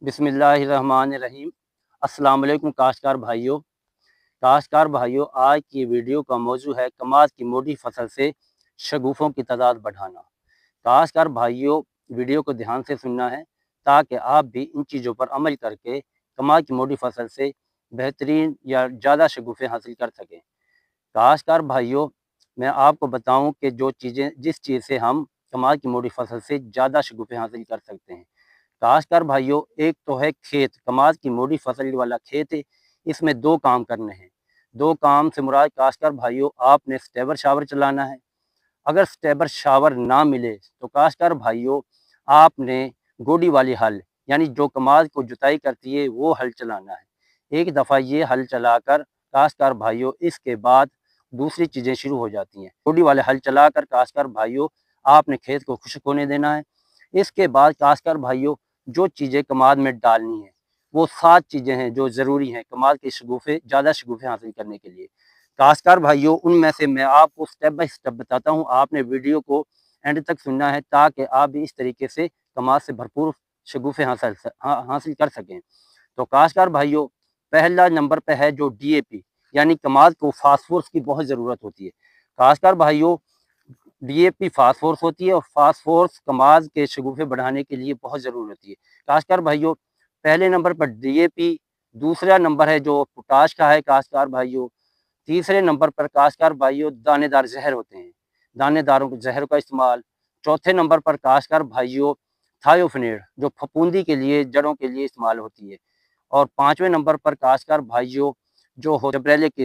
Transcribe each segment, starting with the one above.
बिस्मिल्लाहिर्रहमानिर्रहीम। अस्सलाम वालेकुम काश्तकार भाइयों, आज की वीडियो का मौजू है कमाद की मोटी फसल से शगुफ़ों की तादाद बढ़ाना। काश्तकार भाइयों, वीडियो को ध्यान से सुनना है ताकि आप भी इन चीज़ों पर अमल करके कमाद की मोटी फसल से बेहतरीन या ज़्यादा शगुफ़े हासिल कर सकें। काश्तकार भाइयों, मैं आपको बताऊं कि जिस चीज़ से हम कमाद की मोटी फसल से ज़्यादा शगुफ़े हासिल कर सकते हैं। काश्तकार भाइयों, एक तो है खेत, कमाद की मोटी फसल वाला खेत है। इसमें दो काम करने हैं। दो काम से मुराद काश्तकार भाइयों, आपने स्टेबर शावर चलाना है। अगर स्टेबर शावर ना मिले तो काश्तकार भाइयों, आपने गोडी वाली हल यानी जो कमाद को जुताई करती है वो हल चलाना है। एक दफ़ा ये हल चलाकर काश्तकार भाइयों, इसके बाद दूसरी चीज़ें शुरू हो जाती हैं। गोडी वाले हल चलाकर काश्तकार भाइयों, आपने खेत को खुश्क होने देना है। इसके बाद काश्तकार भाइयों, जो चीज़ें कमाद में डालनी है वो 7 चीज़ें हैं जो ज़रूरी हैं कमाद के शगुफ़े ज़्यादा शगुफ़े हासिल करने के लिए। काश्तकार भाइयों, उनमें से मैं आपको स्टेप बाय स्टेप बताता हूँ। आपने वीडियो को एंड तक सुनना है ताकि आप भी इस तरीके से कमाद से भरपूर शगुफ़े हासिल कर सकें। तो काश्तकार भाइयों, पहला नंबर पे है जो डीएपी, यानी कमाद को फास्फोरस की बहुत ज़रूरत होती है। काश्तकार भाइयों, डीएपी फास्फोरस होती है और फास्फोरस कमाद के शगुफ़े बढ़ाने के लिए बहुत ज़रूरी होती है। काश्तकार भाइयों, पहले नंबर पर डीएपी, दूसरा नंबर है जो पोटाश का है काश्तकार भाइयों, तीसरे नंबर पर काश्तकार भाइयों दानेदार ज़हर होते हैं, दानेदारों के ज़हर का इस्तेमाल। चौथे नंबर पर काश्तकार भाइयों थायोफनेट, जो फफूंदी के लिए, जड़ों के लिए इस्तेमाल होती है। और पाँचवें नंबर पर काश्तकार भाइयों जो हो जब्रैलिक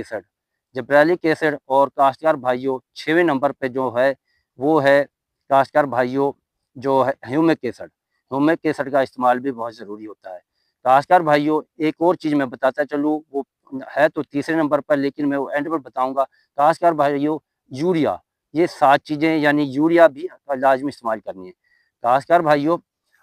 एसिड। और काश्तकार भाइयों, 6वें नंबर पे जो है वो है काश्तकार भाइयों जो है ह्यूमिक एसिड का इस्तेमाल भी बहुत ज़रूरी होता है। काश्तकार भाइयों, एक और चीज़ मैं बताता चलूँ, वो है तो तीसरे नंबर पर, लेकिन मैं वो एंड पर बताऊँगा। काश्तकार भाइयों, यूरिया, ये 7 चीज़ें यानी यूरिया भी लाज़मी इस्तेमाल करनी है। काश्तकार भाइयों,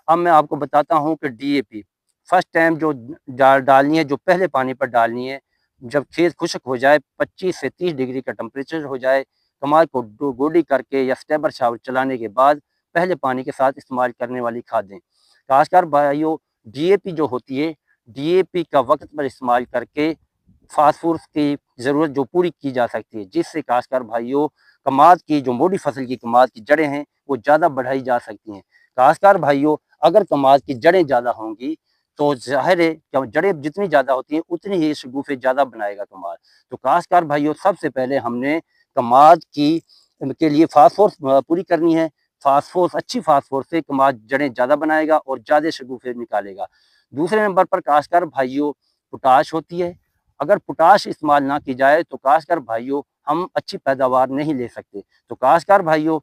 अब मैं आपको बताता हूँ कि डीएपी फर्स्ट टाइम जो डालनी है, जो पहले पानी पर डालनी है, जब खेत खुश्क हो जाए, 25 से 30 डिग्री का टेम्परेचर हो जाए, कमाद को गोडी करके या स्टेबर शावर चलाने के बाद पहले पानी के साथ इस्तेमाल करने वाली खादें। काश्तकार भाइयों, डीएपी जो होती है, डीएपी का वक्त पर इस्तेमाल करके फास्फोरस की ज़रूरत जो पूरी की जा सकती है, जिससे काश्तकार भाइयों, कमाद की जो मोटी फसल की कमाद की जड़ें हैं वो ज़्यादा बढ़ाई जा सकती हैं। काश्तकार भाइयों, अगर कमाद की जड़ें ज़्यादा होंगी तो ज़ाहिर है कि जड़ें जितनी ज़्यादा होती हैं उतनी ही शगुफ़े ज़्यादा बनाएगा कमाद। तो काश्तकार भाइयों, सबसे पहले हमने कमाद की के लिए फास्फोरस पूरी करनी है। फास्फोरस, अच्छी फास्फोरस से कमाद जड़ें ज़्यादा बनाएगा और ज़्यादा शगुफ़े निकालेगा। दूसरे नंबर पर काश्तकार भाइयों पोटाश होती है। अगर पोटाश इस्तेमाल ना की जाए तो काश्तकार भाइयों, हम अच्छी पैदावार नहीं ले सकते। तो काश्तकार भाइयों,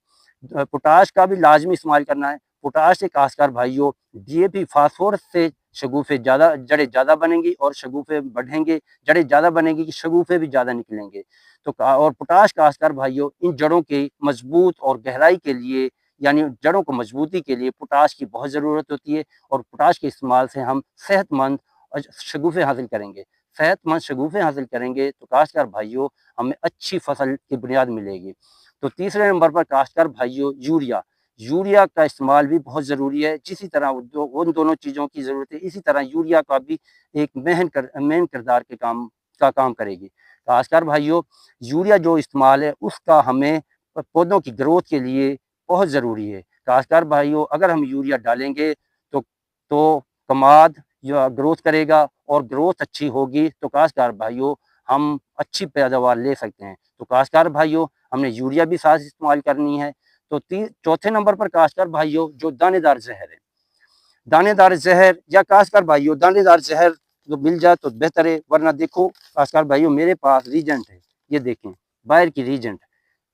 पोटाश का भी लाज़मी इस्तेमाल करना है। पोटाश से काश्तकार भाइयों, डीएपी फास्फोरस से शगुफ़े ज़्यादा, जड़ें ज़्यादा बनेंगी और शगुफ़े बढ़ेंगे, जड़ें ज़्यादा बनेंगी कि शगुफ़े भी ज़्यादा निकलेंगे। तो और पोटाश काश्तकार भाइयों, इन जड़ों की मजबूत और गहराई के लिए, यानी जड़ों को मजबूती के लिए पोटाश की बहुत ज़रूरत होती है। और पोटाश के इस्तेमाल से हम सेहतमंद शगुफ़े हासिल करेंगे। सेहतमंद शगुफ़े हासिल करेंगे तो काश्तकार भाइयों, हमें अच्छी फसल की बुनियाद मिलेगी। तो तीसरे नंबर पर काश्तकार भाइयों यूरिया का इस्तेमाल भी बहुत ज़रूरी है। जिसी तरह उन दोनों चीज़ों की ज़रूरत है, इसी तरह यूरिया का भी एक मेन किरदार के काम करेगी। काश्तकार भाइयों, यूरिया जो इस्तेमाल है उसका हमें पौधों की ग्रोथ के लिए बहुत ज़रूरी है। काश्तकार भाइयों, अगर हम यूरिया डालेंगे तो कमाद या ग्रोथ करेगा, और ग्रोथ अच्छी होगी तो काश्तकार भाइयों, हम अच्छी पैदावार ले सकते हैं। तो काश्तकार भाइयों, हमने यूरिया भी साथ इस्तेमाल करनी है। तो चौथे नंबर पर काश्तकार भाइयों, जो दानेदार ज़हर है, दानेदार ज़हर या काश्तकार भाइयों, दानेदार ज़हर जो मिल जाए तो बेहतर है, वरना देखो काश्तकार भाइयों, मेरे पास रीजेंट है, ये देखें, बायर की रीजेंट।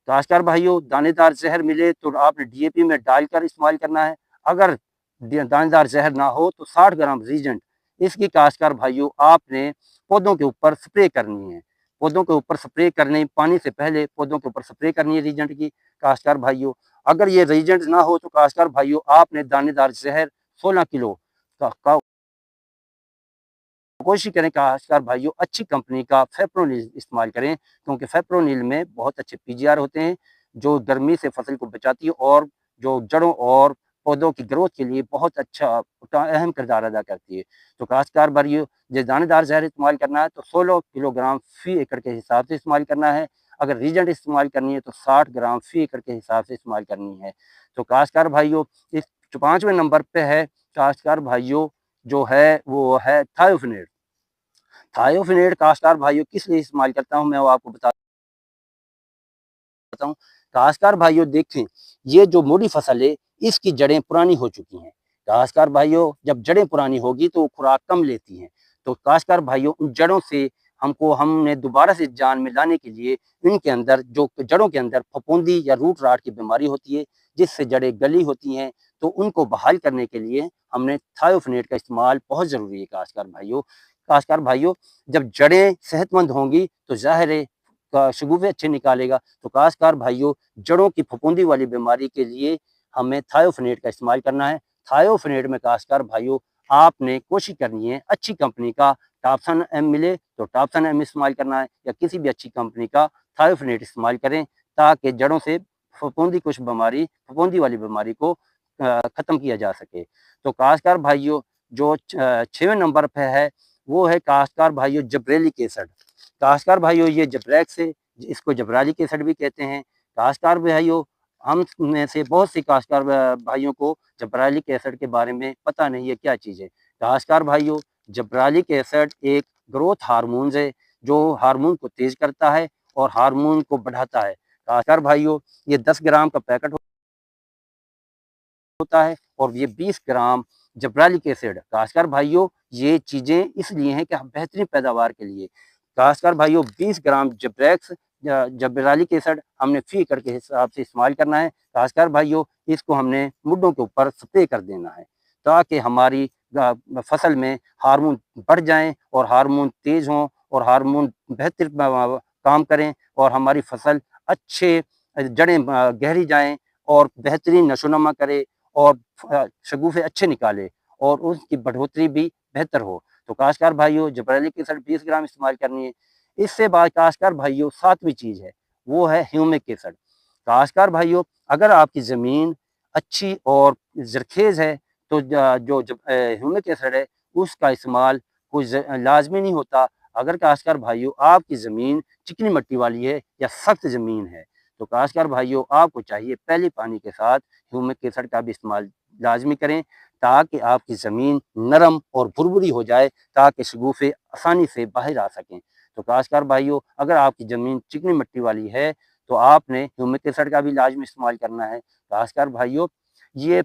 काश्तकार भाइयों, दानेदार ज़हर मिले तो आपने डीएपी में डालकर इस्तेमाल करना है। अगर दानेदार ज़हर ना हो तो 60 ग्राम रीजेंट, इसकी काश्तकार भाइयों आपने पौधों के ऊपर स्प्रे करनी है। पौधों के ऊपर स्प्रे करने, पानी से पहले पौधों के ऊपर स्प्रे करनी है रीजेंट की। काश्तकार भाइयों, अगर ये रीजेंट ना हो तो काश्तकार भाइयों, आपने दानेदार ज़हर 16 किलो का कोशिश करें काश्तकार भाइयों, अच्छी कंपनी का फेप्रोनिल इस्तेमाल करें, क्योंकि फेप्रोनिल में बहुत अच्छे पीजीआर होते हैं जो गर्मी से फसल को बचाती है और जो जड़ों और पौधों की ग्रोथ के लिए बहुत अच्छा अहम किरदार अदा करती है। तो काश्तकार भाइयों, जो दानेदार जहर इस्तेमाल करना है तो 16 किलोग्राम फ़ी एकड़ के हिसाब से इस्तेमाल करना है। अगर रीजेंट इस्तेमाल करनी है तो 60 ग्राम फ़ी एकड़ के हिसाब से इस्तेमाल करनी है। तो काश्तकार भाइयों, इस 5वें नंबर पे है काश्तकार भाइयों, जो है वो है थायोफिनेट। थायोफिनेट काश्तकार भाइयों किस लिए इस्तेमाल करता हूँ मैं वो आपको बताता हूँ। काश्तकार भाइयों देखें, ये जो मोटी फसल है इसकी जड़ें पुरानी हो चुकी हैं। काश्तकार भाइयों, जब जड़ें पुरानी होगी तो खुराक कम लेती हैं। तो काश्तकार भाइयों, उन जड़ों से हमने दोबारा से जान में लाने के लिए इनके अंदर जो जड़ों के अंदर फफूंदी या रूट राट की बीमारी होती है, जिससे जड़ें गली होती हैं, तो उनको बहाल करने के लिए हमने थायोफिनेट का इस्तेमाल बहुत ज़रूरी है काश्तकार भाइयों। काश्तकार भाइयों, जब जड़ें सेहतमंद होंगी तो ज़ाहिर है शगुफ़े अच्छे निकालेगा। तो काश्तकार भाइयों, जड़ों की फफूंदी वाली बीमारी के लिए हमें थायोफिनेट का इस्तेमाल करना है। थायोफिनेट में काश्तकार भाइयों, आपने कोशिश करनी है अच्छी कंपनी का टॉपसन एम मिले तो टॉपसन एम इस्तेमाल करना है, या किसी भी अच्छी कंपनी का थायोफिनेट इस्तेमाल करें, ताकि जड़ों से फफूंदी वाली बीमारी को ख़त्म किया जा सके। तो काश्तकार भाइयों, जो 6वें नंबर पे है वो है काश्तकार भाइयों जब्रेलिक एसिड। काश्तकार भाइयों, ये जब्रेक्स है, इसको जब्रालिक एसिड भी कहते हैं। काश्तकार भाइयों, हम में से बहुत से काश्तकार भाइयों को जब्रालिक एसिड के बारे में पता नहीं है क्या चीज़ है। काश्तकार भाइयों, जब्रालिक एसिड एक ग्रोथ हार्मोन्स है, जो हार्मोन को तेज़ करता है और हार्मोन को बढ़ाता है। काश्तकार भाइयों, ये 10 ग्राम का पैकेट होता है और ये 20 ग्राम जब्रालिक एसिड। काश्तकार भाइयों, ये चीज़ें इसलिए हैं कि हम बेहतरीन पैदावार के लिए काश्तकार भाइयों 20 ग्राम जब्रालिक एसिड हमने फ़ी एकड़ के हिसाब से इस्तेमाल करना है। काश्तकार भाइयों, इसको हमने मुड्डों के ऊपर स्प्रे कर देना है, ताकि हमारी फसल में हार्मोन बढ़ जाएँ और हार्मोन तेज़ हों और हार्मोन बेहतर काम करें और हमारी फसल अच्छे जड़ें गहरी जाएँ और बेहतरीन नशोनुमा करे और शगुफ़े अच्छे निकाले और उसकी बढ़ोतरी भी बेहतर हो। तो काश्तकार भाइयों, जिब्रेलिक एसिड 20 ग्राम इस्तेमाल करनी है। इससे बाद काश्तकार भाइयों 7वीं चीज़ है, वो है ह्यूमिक एसिड। काश्तकार भाइयों, अगर आपकी ज़मीन अच्छी और ज़रख़ेज़ है तो ह्यूमिक एसिड है उसका इस्तेमाल कोई लाज़मी नहीं होता। अगर काश्तकार भाइयों आपकी ज़मीन चिकनी मिट्टी वाली है या सख्त ज़मीन है, तो काश्तकार भाइयों आपको चाहिए पहले पानी के साथ ह्यूमिक एसिड का भी इस्तेमाल लाज़मी करें, ताकि आपकी ज़मीन नरम और भुरभुरी हो जाए, ताकि शगुफ़े आसानी से बाहर आ सकें। तो काश्तकार भाइयों, अगर आपकी ज़मीन चिकनी मिट्टी वाली है, तो आपने ह्यूमिक एसिड का भी लाज़मी इस्तेमाल करना है। काश्तकार भाइयों, ये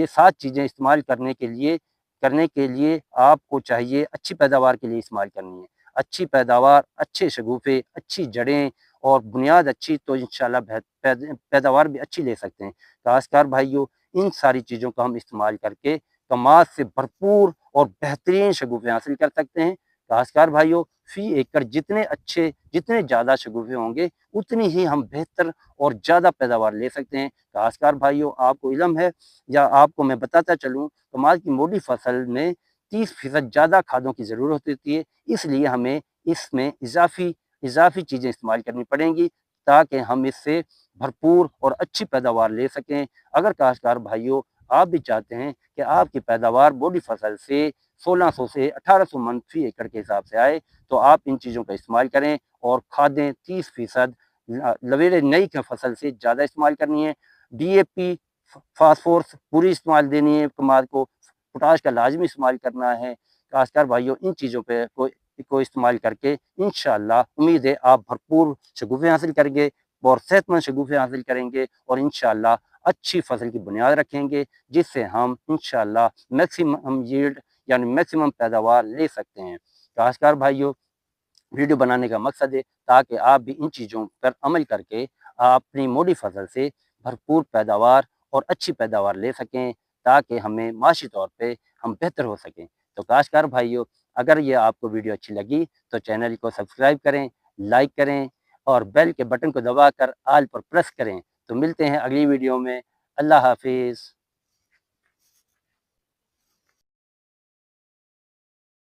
7 चीज़ें इस्तेमाल करने के लिए आपको चाहिए अच्छी पैदावार के लिए इस्तेमाल करनी है। अच्छी पैदावार, अच्छे शगुफ़े, अच्छी जड़ें और बुनियाद अच्छी, तो इंशाअल्लाह पैदावार भी अच्छी ले सकते हैं। काश्तकार भाइयों, इन सारी चीज़ों का हम इस्तेमाल करके कमाद से भरपूर और बेहतरीन शगुफ़े हासिल कर सकते हैं। काश्तकार भाइयों, फ़ी एकड़ जितने ज़्यादा शगुफ़े होंगे, उतनी ही हम बेहतर और ज़्यादा पैदावार ले सकते हैं। काश्तकार भाइयों, आपको इल्म है या आपको मैं बताता चलूँ, कमाद की मोटी फसल में 30% ज़्यादा खादों की ज़रूरत होती है, इसलिए हमें इसमें इज़ाफ़ी चीज़ें इस्तेमाल करनी पड़ेंगी, ताकि हम इससे भरपूर और अच्छी पैदावार ले सकें। अगर काश्तकार भाइयों, आप भी चाहते हैं कि आपकी पैदावार मोटी फसल से 1600 से 1800 मन फ़ी एकड़ के हिसाब से आए, तो आप इन चीज़ों का इस्तेमाल करें और खादें 30% लवेरे नई की फसल से ज़्यादा इस्तेमाल करनी है। डीएपी, फ़ॉस्फ़ोरस पूरी इस्तेमाल देनी है कमाद को, पोटाश का लाज़मी इस्तेमाल करना है। काश्तकार भाइयों, इन चीज़ों पे को इस्तेमाल करके इंशाअल्लाह उम्मीद है आप भरपूर शगुफ़े हासिल करेंगे और सेहतमंद शगुफ़े हासिल करेंगे और इंशाअल्लाह अच्छी फसल की बुनियाद रखेंगे, जिससे हम इंशाअल्लाह मैक्सिमम यील्ड यानी मैक्सिमम पैदावार ले सकते हैं। काश्तकार भाइयों, वीडियो बनाने का मकसद है ताकि आप भी इन चीज़ों पर अमल करके अपनी मोटी फसल से भरपूर पैदावार और अच्छी पैदावार ले सकें, ताकि हमें माशी तौर पे हम बेहतर हो सकें। तो काश्तकार भाइयों, अगर ये आपको वीडियो अच्छी लगी तो चैनल को सब्सक्राइब करें, लाइक करें और बेल के बटन को दबाकर ऑल पर प्रेस करें। तो मिलते हैं अगली वीडियो में। अल्लाह हाफ़िज़।